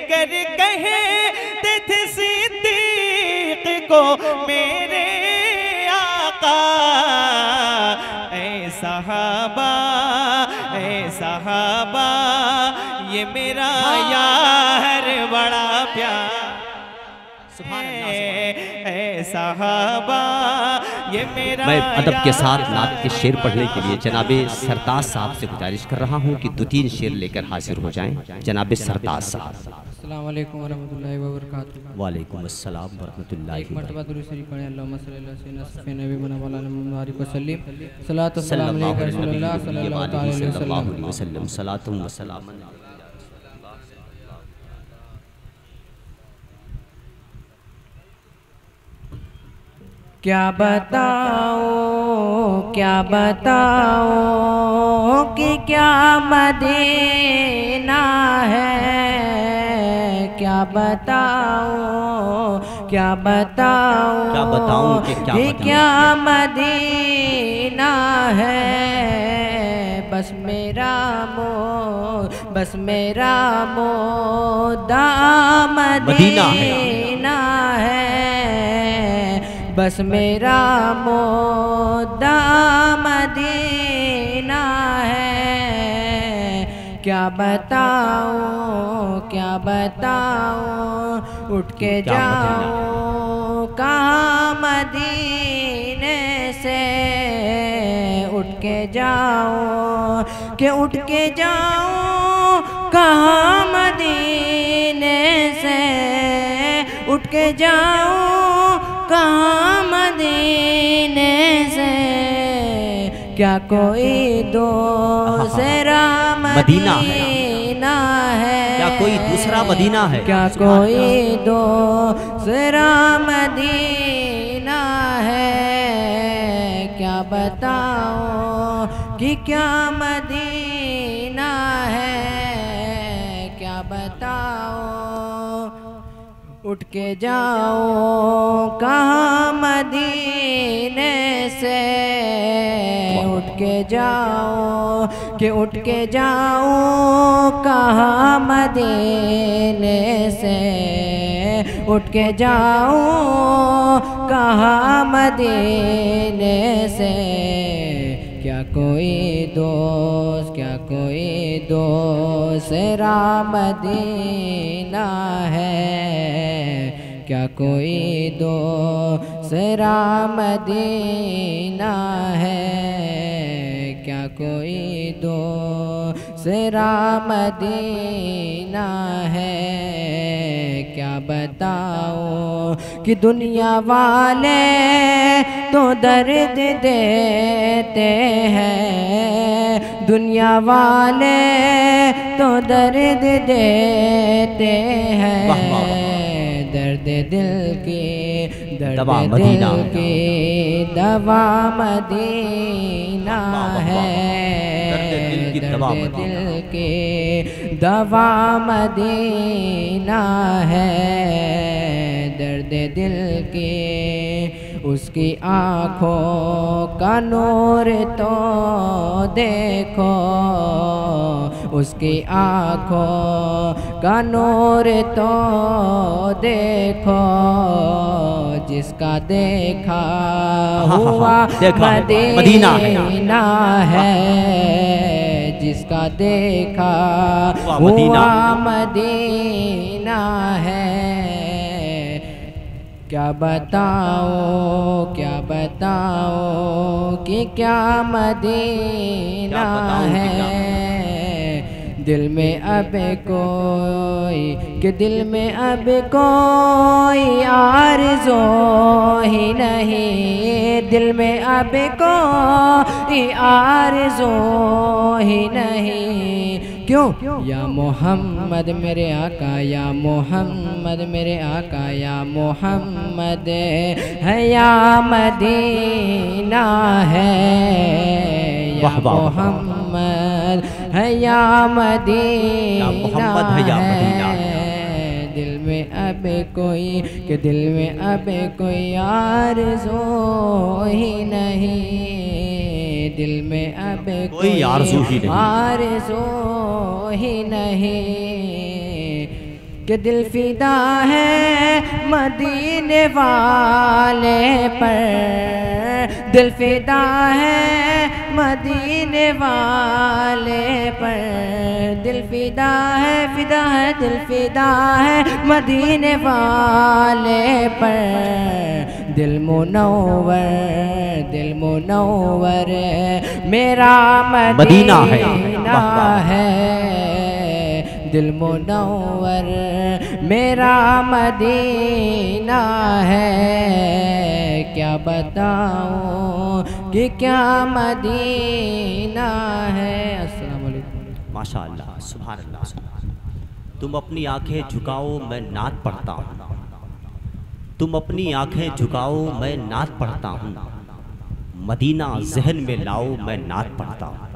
کر کہتے تھے صدیق کو میرے آقا، اے صحابہ یہ میرا یار بڑا پیار، اے صحابہ یہ میرا میں ادب کے ساتھ نعت کے شعر پڑھنے کے لیے جناب سرتاج صاحب سے گزارش کر رہا ہوں کہ 2-3 شعر لے کر حاضر ہو جائیں۔ جناب سرتاج صاحب۔ السلام علیکم ورحمۃ اللہ وبرکاتہ۔ وعلیکم السلام ورحمۃ اللہ ایک مرتبہ درود شریف پڑھیں۔ اللہم صلی اللہ سیدنا صفی نبی بنا مولانا محمد وسلم، صلاۃ و سلام علیکہ رسول اللہ صلی اللہ علیہ وسلم، صلاۃ و سلام۔ کیا بتاؤں کہ کیا مدینہ ہے، کیا بتاؤں کہ کیا مدینہ ہے، بس میرا مدام مدینہ ہے، بس میرا مدام مدینہ ہے، کیا بتاؤں اٹھ کے جاؤں کہاں مدینے سے، اٹھ کے جاؤں کہاں مدینے سے، اٹھ کے جاؤں کہاں مدینے سے، کیا کوئی دوسرا مدینہ ہے، کیا کوئی دوسرا مدینہ ہے، کیا کوئی دوسرا مدینہ ہے، کیا بتاؤں کہ کیا مدینہ ہے، کیا بتاؤں اٹھ کے جاؤں کہاں مدینے سے، اٹھ کے جاؤں کہاں مدینے سے، اٹھ کے جاؤں کہاں مدینے سے، کیا کوئی دوسرا مدینہ ہے، کیا کوئی دوسرا مدینہ ہے، کیا کوئی دوسرا مدینہ ہے، کیا بتاؤں کہ دنیا والے تو درد دیتے ہیں، دنیا والے تو درد دیتے ہیں، درد دل کی دوا مدینہ ہے، درد دل کی دوا مدینہ ہے، درد دل کی اس کی آنکھوں کا نور تو دیکھو، اس کی آنکھوں کا نور تو دیکھو، جس کا دیکھا ہوا مدینہ ہے، جس کا دیکھا ہوا مدینہ ہے، کیا بتاؤں کہ کیا مدینہ ہے، دل میں اب کوئی آرزو ہی نہیں، دل میں اب کوئی آرزو ہی نہیں، کیوں یا محمد میرے آقا، یا محمد میرے آقا، یا محمد ہے یا مدینہ ہے، یا محمد ہے یا مدینہ ہے، دل میں اب کوئی آرزو ہی نہیں، دل میں اب کوئی آرزو ہی نہیں، کہ دل فدا ہے مدینے والے پر، دل فدا ہے مدینے والے پر، دل فدا ہے، فدا ہے، دل فدا ہے مدینے والے پر، دل منور، دل منور میرا مدینہ ہے، دل منور میرا مدینہ ہے، کیا بتاؤں کہ کیا مدینہ ہے۔ السلام علیکم۔ ماشاءاللہ، سبحان اللہ، سبحان اللہ۔ تم اپنی آنکھیں جھکاؤ میں نعت پڑھتا ہوں، تم اپنی آنکھیں جھکاؤ میں نعت پڑھتا ہوں، مدینہ ذہن میں لاؤ میں نعت پڑھتا ہوں۔